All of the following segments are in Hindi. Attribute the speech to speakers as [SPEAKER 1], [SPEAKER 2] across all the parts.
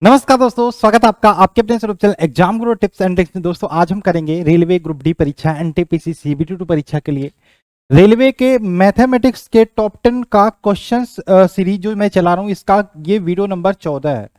[SPEAKER 1] नमस्कार दोस्तों, स्वागत है आपका आपके अपने YouTube channel exam Guru tips and tricks में। दोस्तों आज हम करेंगे रेलवे ग्रुप डी परीक्षा, एनटीपीसी सीबीटी 2 परीक्षा के लिए रेलवे के मैथमेटिक्स के टॉप 10 का क्वेश्चंस सीरीज जो मैं चला रहा हूं, इसका ये वीडियो नंबर 14 है।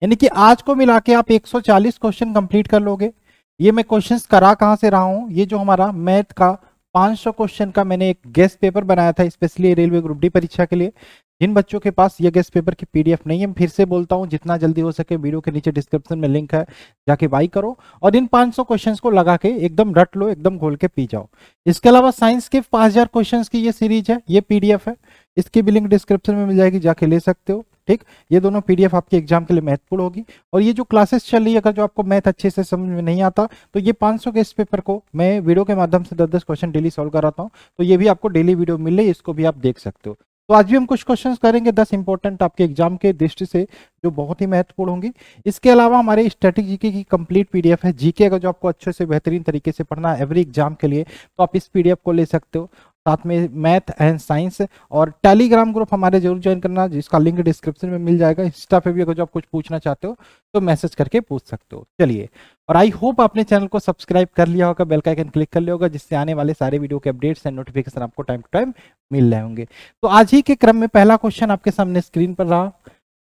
[SPEAKER 1] यानी कि आज को मिला के आप 140 क्वेश्चन कंप्लीट कर लोगे। ये मैं क्वेश्चंस करा कहां से रहा हूं, ये जो हमारा मैथ का 500 क्वेश्चन का मैंने एक गेस्ट पेपर बनाया था स्पेशली रेलवे ग्रुप डी परीक्षा के लिए। जिन बच्चों के पास ये गेस्ट पेपर की पीडीएफ नहीं है, फिर से बोलता हूं जितना जल्दी हो सके वीडियो के नीचे डिस्क्रिप्शन में लिंक है, जाके बाई करो और इन 500 क्वेश्चंस को लगा के एकदम रट लो, एकदम घोल के पी जाओ। इसके अलावा साइंस के 5000 क्वेश्चंस की ये सीरीज है, ये पीडीएफ है, इसकी भी लिंक डिस्क्रिप्शन में मिल जाएगी, जाके ले सकते हो। ठीक, ये दोनों पीडीएफ आपके एग्जाम के लिए महत्वपूर्ण होगी। और ये जो क्लासेस चल रही है, अगर जो आपको मैथ अच्छे से समझ में नहीं आता तो ये 500 गेस्ट पेपर को मैं वीडियो के माध्यम से 10-10 क्वेश्चन डेली सॉल्व कराता हूँ, तो ये भी आपको डेली वीडियो मिल रही है, इसको भी आप देख सकते हो। तो आज भी हम कुछ क्वेश्चंस करेंगे 10 इंपॉर्टेंट आपके एग्जाम के दृष्टि से जो बहुत ही महत्वपूर्ण होंगी। इसके अलावा हमारे स्टैटिक जीके की कंप्लीट पीडीएफ है। जीके अगर जो आपको अच्छे से बेहतरीन तरीके से पढ़ना है एवरी एग्जाम के लिए, तो आप इस पीडीएफ को ले सकते हो। साथ में मैथ एंड साइंस और टेलीग्राम ग्रुप हमारे जरूर ज्वाइन करना, जिसका लिंक डिस्क्रिप्शन में मिल जाएगा। इंस्टा पे भी अगर जो आप कुछ पूछना चाहते हो तो मैसेज करके पूछ सकते हो। चलिए, और आई होप आपने चैनल को सब्सक्राइब कर लिया होगा, बेल का आइकन क्लिक कर लिया होगा, जिससे आने वाले सारे वीडियो के अपडेट्स एंड नोटिफिकेशन आपको टाइम टू टाइम मिल रहे होंगे। तो आज ही के क्रम में पहला क्वेश्चन आपके सामने स्क्रीन पर रहा।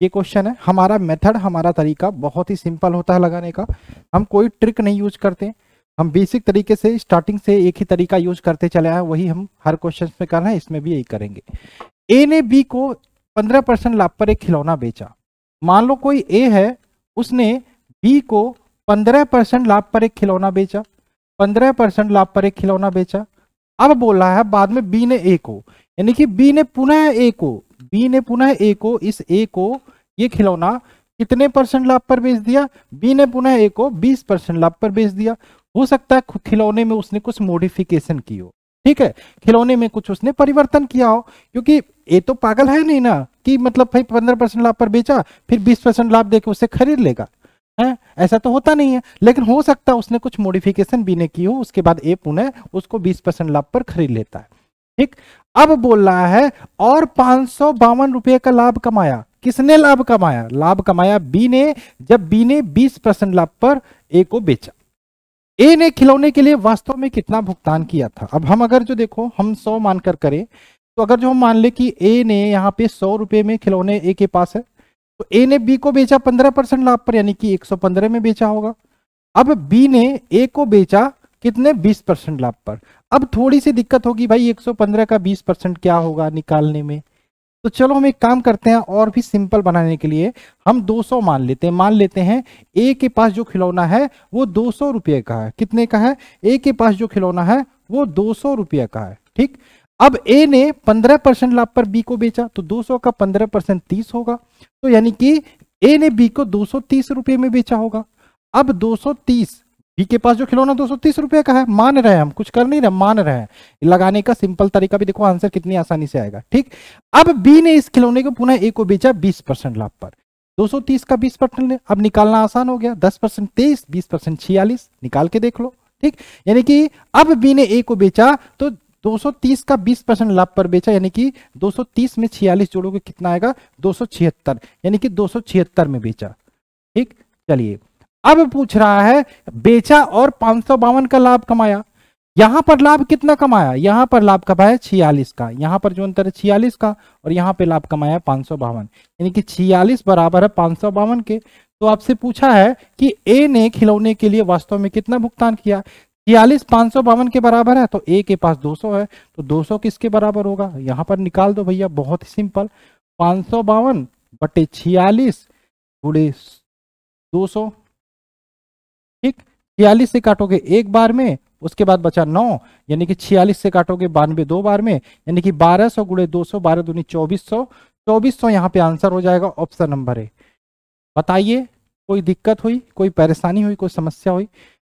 [SPEAKER 1] ये क्वेश्चन है, हमारा मेथड, हमारा तरीका बहुत ही सिंपल होता है लगाने का। हम कोई ट्रिक नहीं यूज करते, हम बेसिक तरीके से स्टार्टिंग से एक ही तरीका यूज करते चले आए, वही हम हर क्वेश्चन में कर रहे हैं, इसमें भी यही करेंगे। ए ने बी को 15% लाभ पर एक खिलौना बेचा। मान लो कोई ए है, उसने बी को 15% लाभ पर एक खिलौना बेचा, 15% लाभ पर एक खिलौना बेचा। अब बोल रहा है बाद में बी ने ए को, यानी कि बी ने पुनः ए को इस ए को ये खिलौना कितने परसेंट लाभ पर बेच दिया? बी ने पुनः ए को 20% लाभ पर बेच दिया। हो सकता है खिलौने में उसने कुछ मॉडिफिकेशन की हो, ठीक है, खिलौने में कुछ उसने परिवर्तन किया हो, क्योंकि ये तो पागल है नहीं ना कि मतलब भाई 15% लाभ पर बेचा फिर 20% लाभ देके उसे खरीद लेगा, है? ऐसा तो होता नहीं है। लेकिन हो सकता है उसने कुछ मॉडिफिकेशन बी ने की हो, उसके बाद ए पुनः उसको 20% लाभ पर खरीद लेता है। ठीक, अब बोल रहा है और 552 रुपए का लाभ कमाया। किसने लाभ कमाया? लाभ कमाया बी ने, जब बी ने 20% लाभ पर ए को बेचा। ए ने खिलौने के लिए वास्तव में कितना भुगतान किया था? अब हम अगर जो देखो हम 100 मानकर करें, तो अगर जो हम मान ले कि ए ने यहाँ पे 100 रुपए में खिलौने ए के पास है, तो ए ने बी को बेचा 15% लाभ पर, यानी कि 115 में बेचा होगा। अब बी ने ए को बेचा कितने? 20% लाभ पर। अब थोड़ी सी दिक्कत होगी भाई, 115 का 20% क्या होगा निकालने में। तो चलो हम एक काम करते हैं, और भी सिंपल बनाने के लिए हम 200 मान लेते हैं ए के पास जो खिलौना है वो 200 रुपये का है। कितने का है? ए के पास जो खिलौना है वो 200 रुपये का है। ठीक, अब ए ने 15% लाभ पर बी को बेचा, तो 200 का 15% 30 होगा, तो यानी कि ए ने बी को 230 रुपये में बेचा होगा। अब 230, बी के पास जो खिलौना 230 रुपये का है, मान रहे हैं, हम कुछ कर नहीं रहे, मान रहे हैं। लगाने का सिंपल तरीका भी देखो, आंसर कितनी आसानी से आएगा। ठीक, अब बी ने इस खिलौने को पुनः ए को बेचा 20% लाभ पर। 230 का 20% ले, अब निकालना आसान हो गया। 10% 23, 20% 46, निकाल के देख लो। ठीक, यानी कि अब बी ने ए को बेचा तो 230 का 20% लाभ पर बेचा, यानी कि 230 में 46 जोड़ोगे कितना आएगा? 276, यानी कि 276 में बेचा। ठीक, चलिए अब पूछ रहा है बेचा और 552 का लाभ कमाया। यहां पर लाभ कितना कमाया? यहां पर लाभ कमाया 46 का, यहां पर जो अंतर है 46 का, और यहां पे लाभ कमाया 552, यानी कि 46 बराबर है 552 के। तो आपसे पूछा है कि ए ने खिलौने के लिए वास्तव में कितना भुगतान किया? 46 552 के बराबर है, तो ए के पास 200 है, तो 200 किसके बराबर होगा? यहां पर निकाल दो भैया, बहुत ही सिंपल, 552 बटे 46 गुणे 200। ठीक, 46 से काटोगे एक बार में, उसके बाद बचा 9, यानी कि 46 से काटोगे 92 दो बार में, यानी कि 1200 गुणे 200, 12 दूनी 2400, 2400 यहाँ पे आंसर हो जाएगा ऑप्शन नंबर ए। बताइए कोई दिक्कत हुई, कोई परेशानी हुई, कोई समस्या हुई?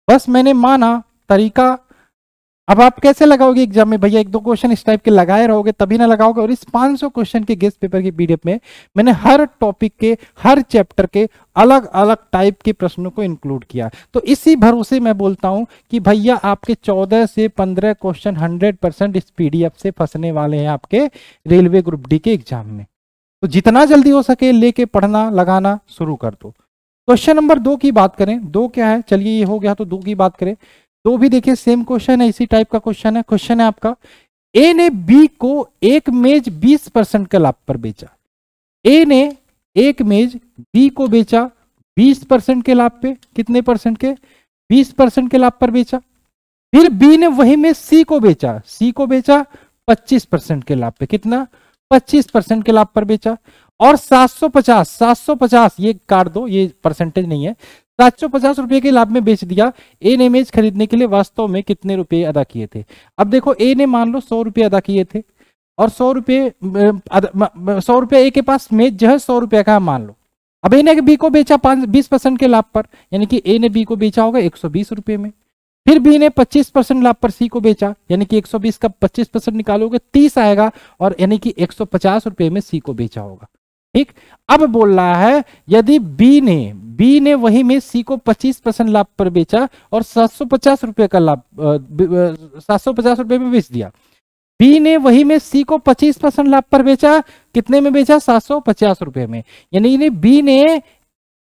[SPEAKER 1] बस मैंने माना तरीका। अब आप कैसे लगाओगे एग्जाम में? भैया 1-2 क्वेश्चन इस टाइप के लगाए रहोगे तभी ना लगाओगे। और इस 500 क्वेश्चन के गेस्ट पेपर की पीडीएफ में मैंने हर टॉपिक के, हर चैप्टर के अलग अलग टाइप के प्रश्नों को इंक्लूड किया। तो इसी भरोसे मैं बोलता हूं कि भैया आपके 14 से 15 क्वेश्चन 100% इस पीडीएफ से फंसने वाले हैं आपके रेलवे ग्रुप डी के एग्जाम में। तो जितना जल्दी हो सके लेके पढ़ना लगाना शुरू कर दो। क्वेश्चन नंबर 2 की बात करें, 2 क्या है, चलिए ये हो गया तो 2 की बात करें। 2 भी देखिए सेम क्वेश्चन है, इसी टाइप का क्वेश्चन है। क्वेश्चन है आपका, ए ने बी को एक मेज 20% के लाभ पर बेचा। ए ने एक मेज बी को बेचा 20% के लाभ पे, कितने परसेंट के, 20% के लाभ पर बेचा। फिर बी ने वही में सी को बेचा, सी को बेचा 25% के लाभ पे, कितना, 25% के लाभ पर बेचा। और 750 ये काट दो, ये परसेंटेज नहीं है, 750 रुपए के लाभ में बेच दिया। ए ने इमेज खरीदने के लिए वास्तव में कितने रुपए अदा किए थे। अब देखो ए ने मान लो 100 रुपए अदा किए थे और 100 रुपए ए के पास मेज जो है 100 रुपए का मान लो। अब ए ने बी को बेचा 20% के लाभ पर, यानी कि ए ने बी को बेचा होगा 120 रुपए में। फिर बी ने 25% लाभ पर सी को बेचा, यानी कि 120 का 25% निकालोगे 30 आएगा, और यानी कि 150 रुपए में सी को बेचा होगा। ठीक, अब बोल रहा है यदि बी ने वही में सी को 25% लाभ पर बेचा और 750 रुपए का लाभ 750 रुपए में बेच दिया। बी ने वही में सी को 25% लाभ पर बेचा, कितने में बेचा, 750 रुपए में। यानी बी ने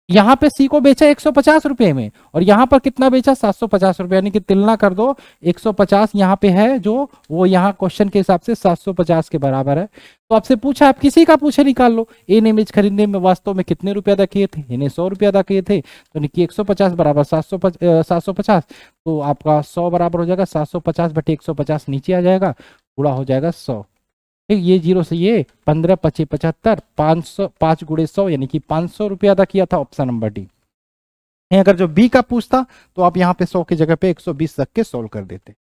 [SPEAKER 1] यहां पे सी को बेचा 150 रुपए में और यहां पर कितना बेचा, 750 रुपए, यानी कि तुलना कर दो, 150 यहां पे है जो वो यहां क्वेश्चन के हिसाब से 750 के बराबर है। तो आपसे पूछा, आप किसी का पूछे निकाल लो, ए ने इमेज खरीदने में वास्तव में कितने रुपए अदा किए थे, इन्हें 100 रुपए अदा किए थे, तो यानी कि 150 बराबर 750, तो आपका 100 बराबर हो जाएगा 750 बटे 150, नीचे आ जाएगा, पूरा हो जाएगा 100। ठीक, ये 0 से ये 15 25 75, 500, 5 गुणे 100 यानी कि 500 रुपया अदा किया था, ऑप्शन नंबर डी। अगर जो बी का पूछता तो आप यहाँ पे 100 की जगह पे 120 रख के सोल्व कर देते।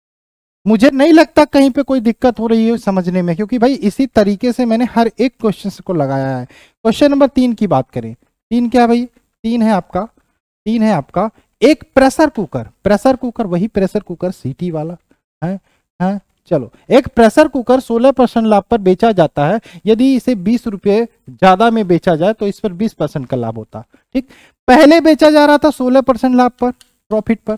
[SPEAKER 1] मुझे नहीं लगता कहीं पे कोई दिक्कत हो रही है समझने में, क्योंकि भाई इसी तरीके से मैंने हर एक क्वेश्चन को लगाया है। क्वेश्चन नंबर 3 की बात करें, 3 क्या भाई, 3 है आपका एक प्रेशर कुकर, वही प्रेशर कुकर सीटी वाला है। चलो, एक प्रेशर कुकर 16% लाभ पर बेचा जाता है। यदि इसे 20 रुपये ज्यादा में बेचा जाए तो इस पर 20% का लाभ होता। ठीक, पहले बेचा जा रहा था 16% लाभ पर, प्रॉफिट पर,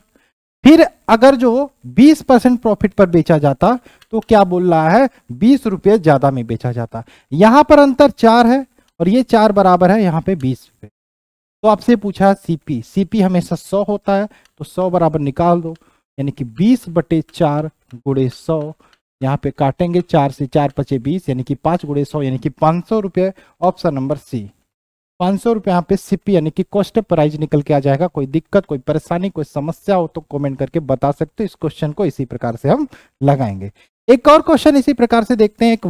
[SPEAKER 1] फिर अगर जो 20% प्रॉफिट पर बेचा जाता तो क्या बोल रहा है, 20 रुपये ज्यादा में बेचा जाता। यहां पर अंतर 4 है और ये 4 बराबर है यहाँ पे 20 रुपये। तो आपसे पूछा सीपी हमेशा 100 होता है, तो 100 बराबर निकाल दो, यानी कि 20 बटे 4 गुणे 100, यहाँ पे काटेंगे 4 से 4 पचे 20, यानी कि 5 गुणे 100 यानी कि 500 रुपये, ऑप्शन नंबर सी। 500 रुपये यहाँ पे सीपी यानी कि कॉस्ट प्राइस निकल के आ जाएगा। कोई दिक्कत, कोई परेशानी, कोई समस्या हो तो कमेंट करके बता सकते हो। इस क्वेश्चन को इसी प्रकार से हम लगाएंगे। एक और क्वेश्चन इसी प्रकार से देखते हैं। एक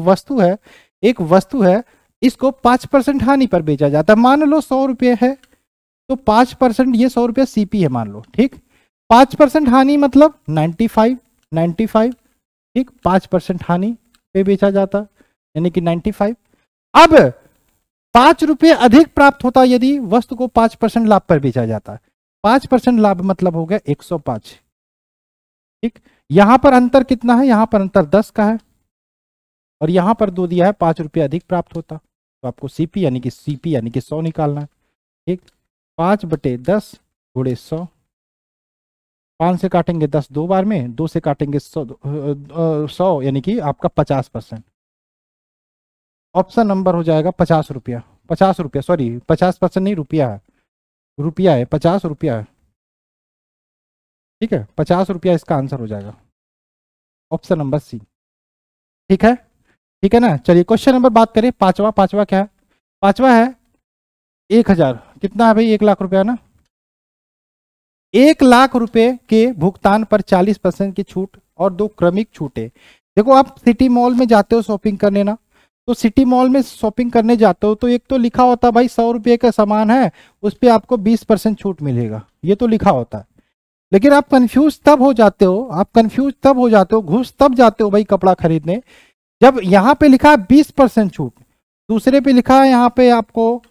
[SPEAKER 1] वस्तु है, इसको 5% हानि पर बेचा जाता है। मान लो 100 रुपये है तो 5%, ये 100 रुपये सीपी है मान लो। ठीक, 5% हानि मतलब 95, ठीक, 5% हानि पे बेचा जाता यानी कि 95। अब 5 रुपये अधिक प्राप्त होता यदि वस्तु को 5% लाभ पर बेचा जाता। 5% लाभ मतलब हो गया 105। ठीक, यहां पर अंतर कितना है, यहां पर अंतर 10 का है और यहां पर 2 दिया है, 5 रुपये अधिक प्राप्त होता। तो आपको सीपी यानी कि 100 निकालना है। ठीक, 5 बटे 10 गुणे 100, 5 से काटेंगे 10 2 बार में, 2 से काटेंगे 100 यानी कि आपका 50%। ऑप्शन नंबर हो जाएगा 50 रुपया, 50% नहीं, रुपया है 50 रुपया है। ठीक है, 50 रुपया इसका आंसर हो जाएगा, ऑप्शन नंबर सी। ठीक है ना। चलिए क्वेश्चन नंबर बात करें, पांचवा क्या है, पांचवा है 1000, कितना है भाई, 1 लाख रुपया ना। 1 लाख रुपए के भुगतान पर 40% की छूट और 2 क्रमिक छूटे। देखो, आप सिटी मॉल में जाते हो शॉपिंग करने ना, तो सिटी मॉल में शॉपिंग करने जाते हो तो एक तो लिखा होता भाई 100 रुपये का सामान है, उस पर आपको 20% छूट मिलेगा, ये तो लिखा होता है। लेकिन आप कंफ्यूज तब हो जाते हो, घुस तब जाते हो भाई कपड़ा खरीदने, जब यहाँ पे लिखा है 20% छूट, दूसरे पे लिखा है यहाँ पे आपको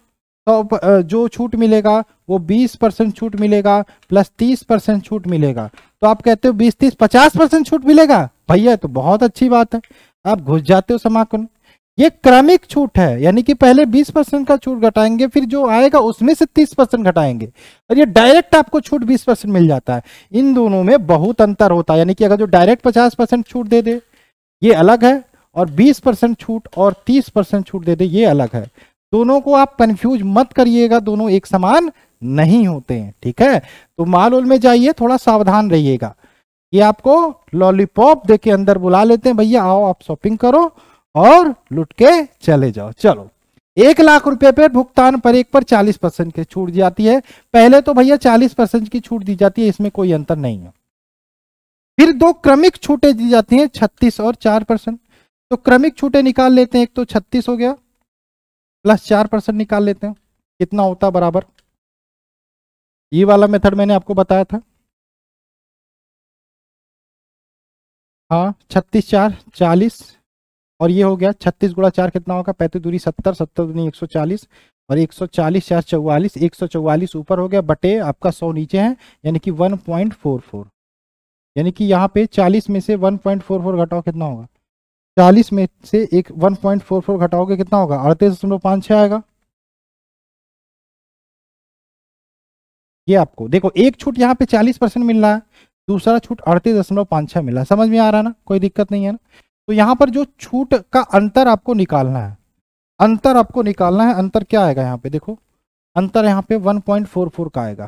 [SPEAKER 1] तो जो छूट मिलेगा वो 20% छूट मिलेगा प्लस 30% छूट मिलेगा। तो आप कहते हो 20 30 50% छूट मिलेगा, भैया तो बहुत अच्छी बात है, आप घुस जाते हो समापन। ये क्रमिक छूट है, यानी कि पहले 20% का छूट घटाएंगे, फिर जो आएगा उसमें से 30% घटाएंगे, और ये डायरेक्ट आपको छूट 20% मिल जाता है। इन दोनों में बहुत अंतर होता है, यानी कि अगर जो डायरेक्ट 50% छूट दे दे ये अलग है, और 20% छूट और 30% छूट दे दे ये अलग है। दोनों को आप कंफ्यूज मत करिएगा, दोनों एक समान नहीं होते हैं, ठीक है। तो माल उल में जाइए, थोड़ा सावधान रहिएगा। ये आपको लॉलीपॉप देके अंदर बुला लेते हैं, भैया आओ आप शॉपिंग करो और लुट के चले जाओ। चलो, 1 लाख रुपए पे भुगतान पर एक पर 40% की छूट जाती है। पहले तो भैया 40% की छूट दी जाती है, इसमें कोई अंतर नहीं है। फिर 2 क्रमिक छूटें दी जाती हैं, 36 और 4%। तो क्रमिक छूटें निकाल लेते हैं, एक तो 36 हो गया प्लस 4% निकाल लेते हैं, कितना होता बराबर। ये वाला मेथड मैंने आपको बताया था। हाँ, 36 4 40 और ये हो गया 36 गुणा 4 कितना होगा, 35 दूरी 70, 70 दूनी 140 और 140 4 44, 144 ऊपर हो गया बटे आपका 100 नीचे है, यानी कि 1.44। यानी कि यहाँ पे 40 में से 1.44 घटाओ कितना होगा, 40 में से एक 1.44 घटाओगे कितना होगा, 38.56 आएगा। ये आपको देखो, एक छूट यहाँ पे 40% मिल रहा है, दूसरा छूट 38.56 मिल रहा है। समझ में आ रहा है ना, कोई दिक्कत नहीं है ना। तो यहाँ पर जो छूट का अंतर आपको निकालना है, अंतर आपको निकालना है। अंतर क्या आएगा यहाँ पे, देखो अंतर यहाँ पे 1.44 का आएगा,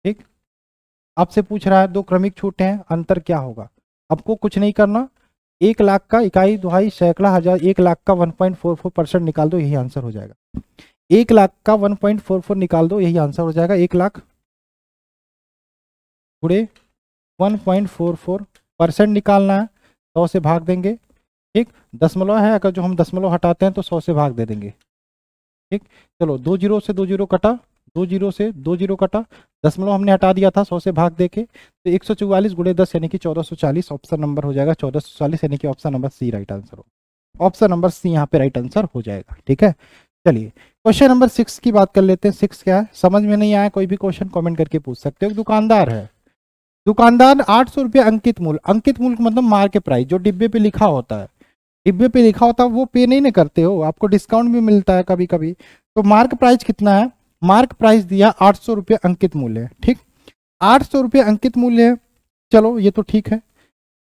[SPEAKER 1] ठीक। आपसे पूछ रहा है 2 क्रमिक छूट हैं, अंतर क्या होगा। आपको कुछ नहीं करना, 1 लाख का इकाई दुहाई सैकड़ा हजार, 1 लाख का 1.44% निकाल दो, यही आंसर हो जाएगा। 1 लाख का 1.44 निकाल दो, यही आंसर हो जाएगा। 1 लाख गुणे 1.44% निकालना है, 100 से भाग देंगे, ठीक। दशमलव है, अगर जो हम दशमलव हटाते हैं तो 100 से भाग दे देंगे, ठीक। चलो 2 जीरो से 2 जीरो कटा, 2 जीरो से 2 जीरो कटा, दशमलव हमने हटा दिया था 100 से भाग देके, तो 144 गुणे 10 यानी कि 1440 ऑप्शन नंबर हो जाएगा 1440, यानी कि option number C right answer हो। ऑप्शन नंबर सी यहाँ पे राइट आंसर हो जाएगा, ठीक है। चलिए क्वेश्चन नंबर 6 की बात कर लेते हैं। 6 क्या है, समझ में नहीं आया कोई भी क्वेश्चन कमेंट करके पूछ सकते हो। दुकानदार है, दुकानदार 800 रुपये अंकित मूल्य, अंकित मूल्य मतलब मार्केट प्राइस, जो डिब्बे पे लिखा होता है, डिब्बे पे लिखा होता है वो पे नहीं ना करते हो, आपको डिस्काउंट भी मिलता है कभी कभी। तो मार्क प्राइस कितना है, मार्क प्राइस दिया 800 रुपये अंकित मूल्य है, ठीक। 800 रुपये अंकित मूल्य है, चलो ये तो ठीक है।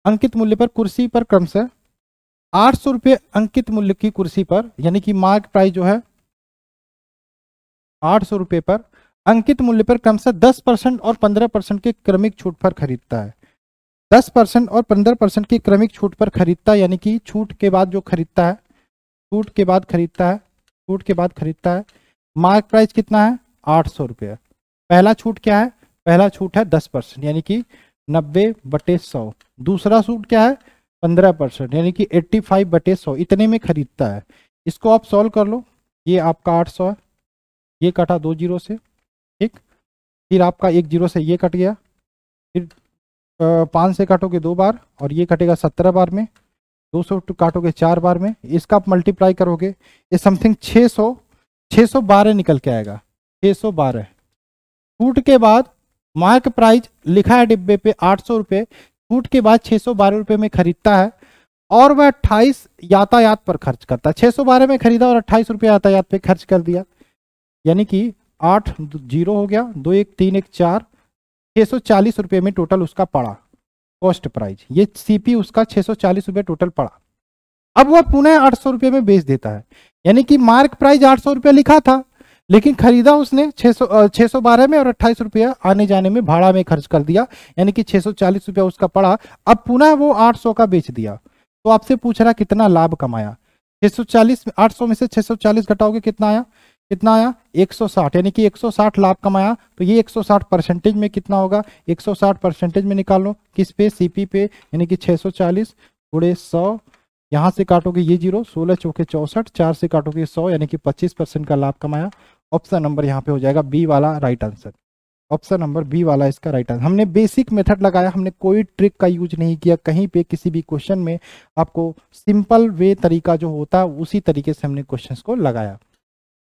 [SPEAKER 1] अंकित मूल्य पर कुर्सी पर क्रमशः 800 रुपये अंकित मूल्य की कुर्सी पर, यानी कि मार्क प्राइस जो है 800 रुपये पर अंकित मूल्य पर क्रमशः 10% और 15% के क्रमिक छूट पर खरीदता है। 10% और 15% की क्रमिक छूट पर खरीदता है, यानी कि छूट के बाद जो खरीदता है, छूट के बाद खरीदता है, छूट के बाद खरीदता है। मार्क प्राइस कितना है, 800 रुपये। पहला छूट क्या है, पहला छूट है 10%, यानी कि 90/100। दूसरा छूट क्या है, 15%, यानी कि 85/100, इतने में खरीदता है। इसको आप सॉल्व कर लो, ये आपका 800 है, ये कटा 2 जीरो से, ठीक। फिर आपका 1 जीरो से ये कट गया, फिर 5 से काटोगे 2 बार और ये कटेगा 17 बार में, 200 काटोगे 4 बार में, इसका आप मल्टीप्लाई करोगे, ये समथिंग 612 निकल के आएगा, 612। छूट के बाद मार्क प्राइस लिखा है डिब्बे पे 800 रुपये, छूट के बाद 612 रुपये में खरीदता है और वह 28 यातायात पर खर्च करता है। 612 में खरीदा और 28 रुपये यातायात पे खर्च कर दिया, यानी कि 8 जीरो हो गया, 2 1 3 1 4, 640 रुपये में टोटल उसका पड़ा कॉस्ट प्राइस। ये सीपी उसका 640 रुपये टोटल पड़ा। अब वह पुनः 800 रुपये में बेच देता है, यानी कि मार्क प्राइस 800 रुपये लिखा था, लेकिन खरीदा उसने 612 में और 28 रुपया आने जाने में भाड़ा में खर्च कर दिया, यानी कि 640 रुपया उसका पड़ा। अब पुनः वो 800 का बेच दिया, तो आपसे पूछ रहा कितना लाभ कमाया। 640, 800 में से 640 घटाओगे कितना आया, कितना आया 160, यानी कि 160 लाभ कमाया। तो ये 160% में कितना होगा, 160% में निकाल लो, किस पे, सीपी पे, यानी कि 640 गुणे 100, यहाँ से काटोगे ये जीरो, 16 चौके 64, 4 से काटोगे 100, यानी कि 25% का लाभ कमाया। ऑप्शन नंबर यहाँ पे हो जाएगा बी वाला right answer. Option number B वाला इसका राइट आंसर। हमने बेसिक मेथड लगाया, हमने कोई ट्रिक का यूज नहीं किया कहीं पे, किसी भी क्वेश्चन में आपको सिंपल वे तरीका जो होता है उसी तरीके से हमने क्वेश्चन को लगाया।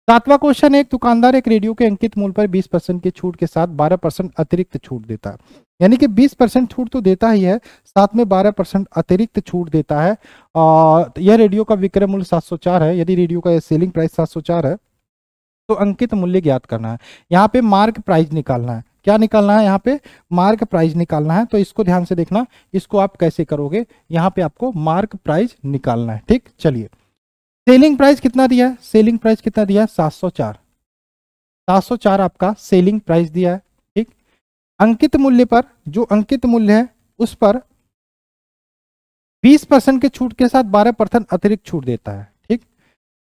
[SPEAKER 1] 7वां क्वेश्चन, एक दुकानदार एक रेडियो के अंकित मूल्य पर 20% की छूट के साथ 12% अतिरिक्त छूट देता है, यानी कि 20% छूट तो देता ही है, साथ में 12% अतिरिक्त छूट देता है। और यह रेडियो का विक्रय मूल्य 704 है। यदि रेडियो का सेलिंग प्राइस 704 है तो अंकित मूल्य ज्ञात करना है। यहाँ पे मार्क प्राइस निकालना है। क्या निकालना है, यहाँ पे मार्क प्राइस निकालना है। तो इसको ध्यान से देखना, इसको आप कैसे करोगे, यहाँ पे आपको मार्क प्राइस निकालना है, ठीक। चलिए सेलिंग प्राइस कितना दिया है, सेलिंग प्राइस कितना दिया है 704, 704 आपका सेलिंग प्राइस दिया है। ठीक, अंकित मूल्य पर, जो अंकित मूल्य है उस पर 20% के छूट के साथ 12% अतिरिक्त छूट देता है। ठीक,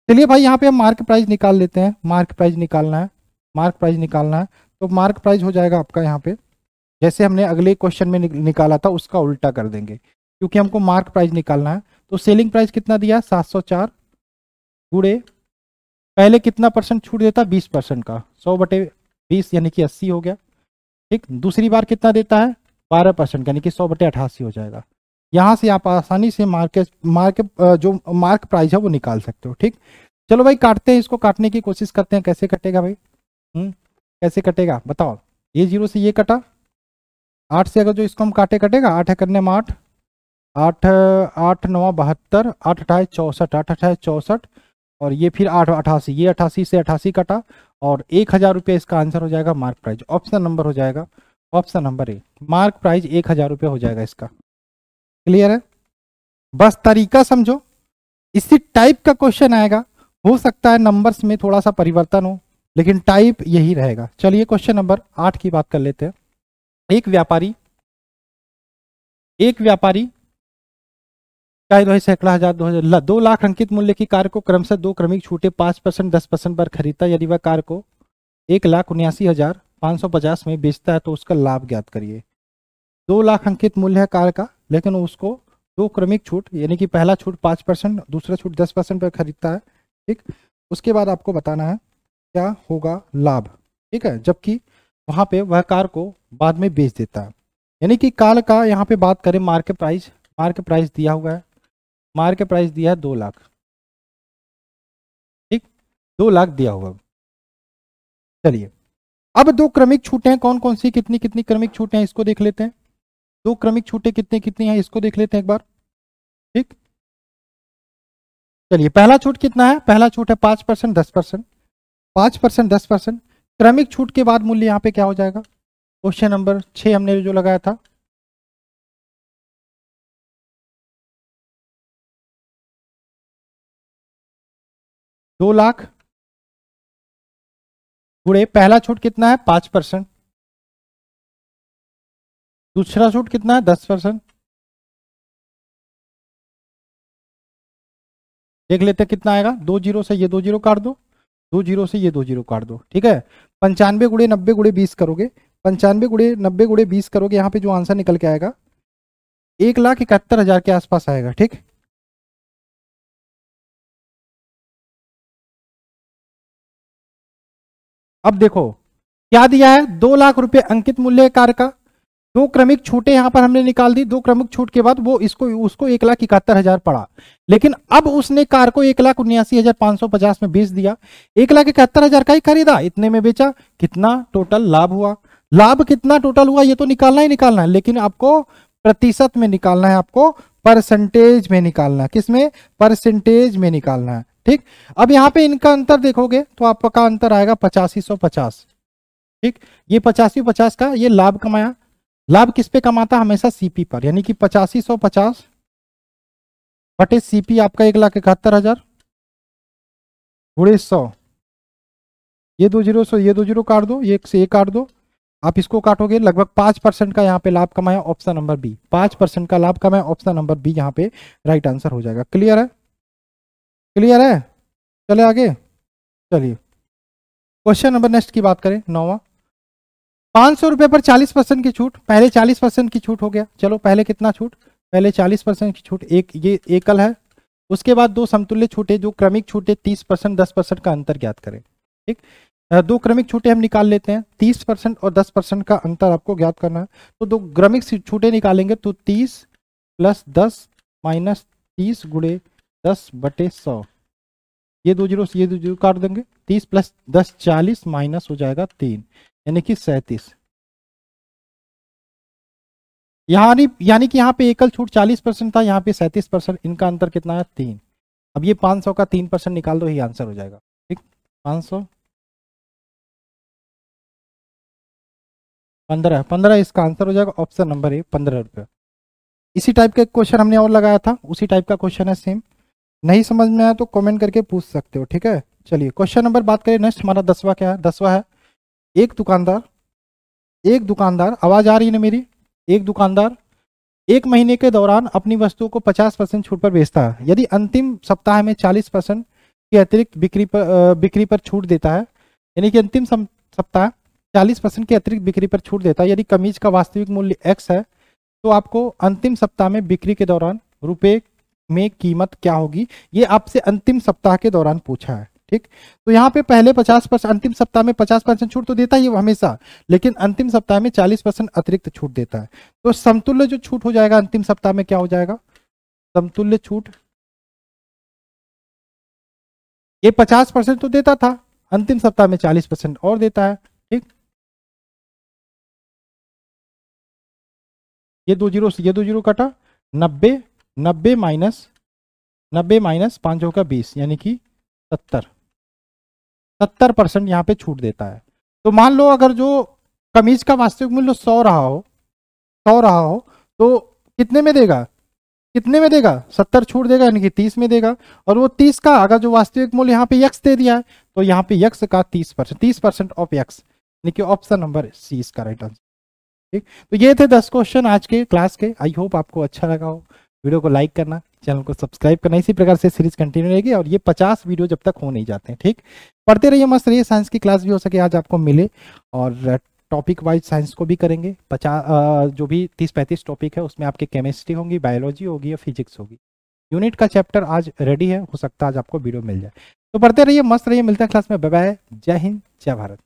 [SPEAKER 1] चलिए भाई यहाँ पे हम मार्क प्राइस निकाल लेते हैं। मार्क प्राइस निकालना है, मार्क प्राइस निकालना है। तो मार्क प्राइस हो जाएगा आपका यहाँ पे, जैसे हमने अगले क्वेश्चन में निकाला था उसका उल्टा कर देंगे, क्योंकि हमको मार्क प्राइस निकालना है। तो सेलिंग प्राइस कितना दिया, 704 गुणे पहले कितना परसेंट छूट देता, 20% का, 100/20 यानी कि 80 हो गया। ठीक, दूसरी बार कितना देता है, 12% यानी कि 100/88 हो जाएगा। यहाँ से आप आसानी से जो मार्क प्राइस है वो निकाल सकते हो। ठीक, चलो भाई काटते हैं, इसको काटने की कोशिश करते हैं, कैसे कटेगा भाई। कैसे कटेगा बताओ। ये 0 से ये कटा, 8 से अगर जो इसको हम काटे कटेगा, 8 करने में 8, 8 8 9 72, 8 8 64, 8 8 64 और ये फिर 8 88, ये 88 से 88 कटा और 1000 रुपये इसका आंसर हो जाएगा मार्क प्राइस। ऑप्शन नंबर हो जाएगा, option number A, mark price 1000 रुपये हो जाएगा इसका। क्लियर है, बस तरीका समझो। इसी टाइप का क्वेश्चन आएगा, हो सकता है नंबर्स में थोड़ा सा परिवर्तन हो, लेकिन टाइप यही रहेगा। चलिए क्वेश्चन नंबर 8 की बात कर लेते हैं। एक व्यापारी सैकड़ा हजार 2 लाख अंकित मूल्य की कार को क्रमशः 2 क्रमिक छूटे 5%, 10% पर खरीदता। यदि वह कार को 1,79,550 में बेचता है तो उसका लाभ ज्ञात करिए। 2 लाख अंकित मूल्य है कार का, लेकिन उसको 2 क्रमिक छूट यानी कि पहला छूट 5%, दूसरा छूट 10% पर खरीदता है। ठीक, उसके बाद आपको बताना है क्या होगा लाभ। ठीक है, जबकि वहां पे वह कार को बाद में बेच देता है। यानी कि कार का यहाँ पे बात करें मार्केट प्राइस दिया हुआ है, मार्केट प्राइस दिया है 2 लाख। ठीक, 2 लाख दिया हुआ। चलिए अब 2 क्रमिक छूटें हैं, कौन कौन सी कितनी कितनी क्रमिक छूटें हैं इसको देख लेते हैं। 2 क्रमिक छूटें कितनी कितनी हैं इसको देख लेते हैं एक बार। ठीक, चलिए पहला छूट कितना है, पहला छूट है 5%, 10%, 5%, 10%। क्रमिक छूट के बाद मूल्य यहाँ पे क्या हो जाएगा, क्वेश्चन नंबर 6 हमने जो लगाया था, दो लाख गुणे पहला छूट कितना है 5%, दूसरा छूट कितना है 10%। देख लेते हैं कितना आएगा, 2 जीरो से ये 2 जीरो काट दो, 2 जीरो से ये 2 जीरो काट दो। ठीक है, 95 गुणे 90 गुणे 20 करोगे, 95 गुणे 90 गुणे 20 करोगे, यहाँ पे जो आंसर निकल के आएगा 1,71,000 के आसपास आएगा। ठीक, अब देखो क्या दिया है, 2 लाख रुपए अंकित मूल्य कार का, 2 क्रमिक छूटे यहां पर हमने निकाल दी। 2 क्रमिक छूट के बाद वो उसको 1,71,000 पड़ा, लेकिन अब उसने कार को 1,79,550 में बेच दिया। 1,71,000 का ही खरीदा, इतने में बेचा, कितना टोटल लाभ हुआ। लाभ कितना टोटल हुआ ये तो निकालना ही निकालना है, लेकिन आपको प्रतिशत में निकालना है, आपको परसेंटेज में निकालना है। किसमें, परसेंटेज में निकालना है। ठीक, अब यहाँ पे इनका अंतर देखोगे तो आपका अंतर आएगा 8550। ठीक, ये 8550 का ये लाभ कमाया। लाभ किस पे कमाता, हमेशा सीपी पर, यानी कि 8550 बटे सीपी आपका 1,71,000 गुणे 100। ये 2 जीरो से ये 2 जीरो काट दो, ये 1 से 1 काट दो, आप इसको काटोगे, लगभग 5% का यहाँ पे लाभ कमाया, ऑप्शन नंबर बी, 5% का लाभ कमाया, ऑप्शन नंबर बी यहाँ पे राइट आंसर हो जाएगा। क्लियर है, क्लियर है, चले आगे। चलिए क्वेश्चन नंबर नेक्स्ट की बात करें, 9वां। 500 रुपए पर 40% की छूट, पहले 40% की छूट हो गया। चलो पहले कितना छूट, पहले 40% की छूट, एक ये एकल है। उसके बाद 2 समतुल्य छूटे, जो क्रमिक छूटे 30%, 10% का अंतर ज्ञात करें। ठीक, 2 क्रमिक छूटे हम निकाल लेते हैं, 30% और 10% का अंतर आपको ज्ञात करना है। तो 2 क्रमिक छूटे निकालेंगे तो 30 + 10 - 30 गुणे 10 बटे 100, ये 2 जीरो से ये 2 जीरो काट देंगे, 30 + 10 40 माइनस हो जाएगा 3 यानी कि 37। यानी कि यहाँ पे एकल छूट 40% था, यहाँ पे 37%, इनका अंतर कितना है 3। अब ये 500 का 3% निकाल दो, यही आंसर हो जाएगा। ठीक, 500 15 इसका आंसर हो जाएगा, ऑप्शन नंबर ए 15 रुपये। इसी टाइप का क्वेश्चन हमने और लगाया था, उसी टाइप का क्वेश्चन है सेम। नहीं समझ में आया तो कमेंट करके पूछ सकते हो। ठीक है, चलिए क्वेश्चन नंबर बात करें नेक्स्ट, हमारा 10वां क्या है, 10वां है एक दुकानदार आवाज आ रही है ना मेरी? एक दुकानदार 1 महीने के दौरान अपनी वस्तुओं को 50% छूट पर बेचता है। यदि अंतिम सप्ताह में 40% की अतिरिक्त बिक्री पर छूट देता है, यानी कि अंतिम सप्ताह 40% की अतिरिक्त बिक्री पर छूट देता है, यदि कमीज का वास्तविक मूल्य x है, तो आपको अंतिम सप्ताह में बिक्री के दौरान रुपए में कीमत क्या होगी, ये आपसे अंतिम सप्ताह के दौरान पूछा है। ठीक, तो यहाँ पे पहले 50%, अंतिम सप्ताह में 50% छूट तो देता ही है हमेशा, लेकिन अंतिम सप्ताह में 40% अतिरिक्त छूट देता है। तो समतुल्य जो छूट हो जाएगा अंतिम सप्ताह में क्या हो जाएगा? समतुल्य छूट, ये 50% तो देता था, अंतिम सप्ताह में 40% और देता है। ठीक, ये 2 जीरो कटा, 90 माइनस 5 होगा 20, यानी कि 70% यहाँ पे छूट देता है। तो मान लो अगर जो कमीज का वास्तविक मूल्य 100 रहा हो तो कितने में देगा? 70 छूट देगा, यानी कि 30 में देगा। और वो 30 का अगर जो वास्तविक मूल्य यहाँ पे x दे दिया है, तो यहाँ पे x का 30% ऑफ x, यानी कि ऑप्शन नंबर सी इसका राइट आंसर। ठीक, तो ये थे 10 क्वेश्चन आज के क्लास के। आई होप आपको अच्छा लगा हो। वीडियो को लाइक करना, चैनल को सब्सक्राइब करना, इसी प्रकार से सीरीज कंटिन्यू रहेगी और ये 50 वीडियो जब तक हो नहीं जाते हैं। ठीक, पढ़ते रहिए, मस्त रहिए। साइंस की क्लास भी हो सके आज आपको मिले, और टॉपिक वाइज साइंस को भी करेंगे। 50 जो भी 30-35 टॉपिक है उसमें आपके केमिस्ट्री होगी, बायोलॉजी होगी या फिजिक्स होगी। यूनिट का चैप्टर आज रेडी है, हो सकता है आज आपको वीडियो मिल जाए। तो पढ़ते रहिए, मस्त रहिए, मिलते हैं क्लास में। बाय बाय, जय हिंद, जय भारत।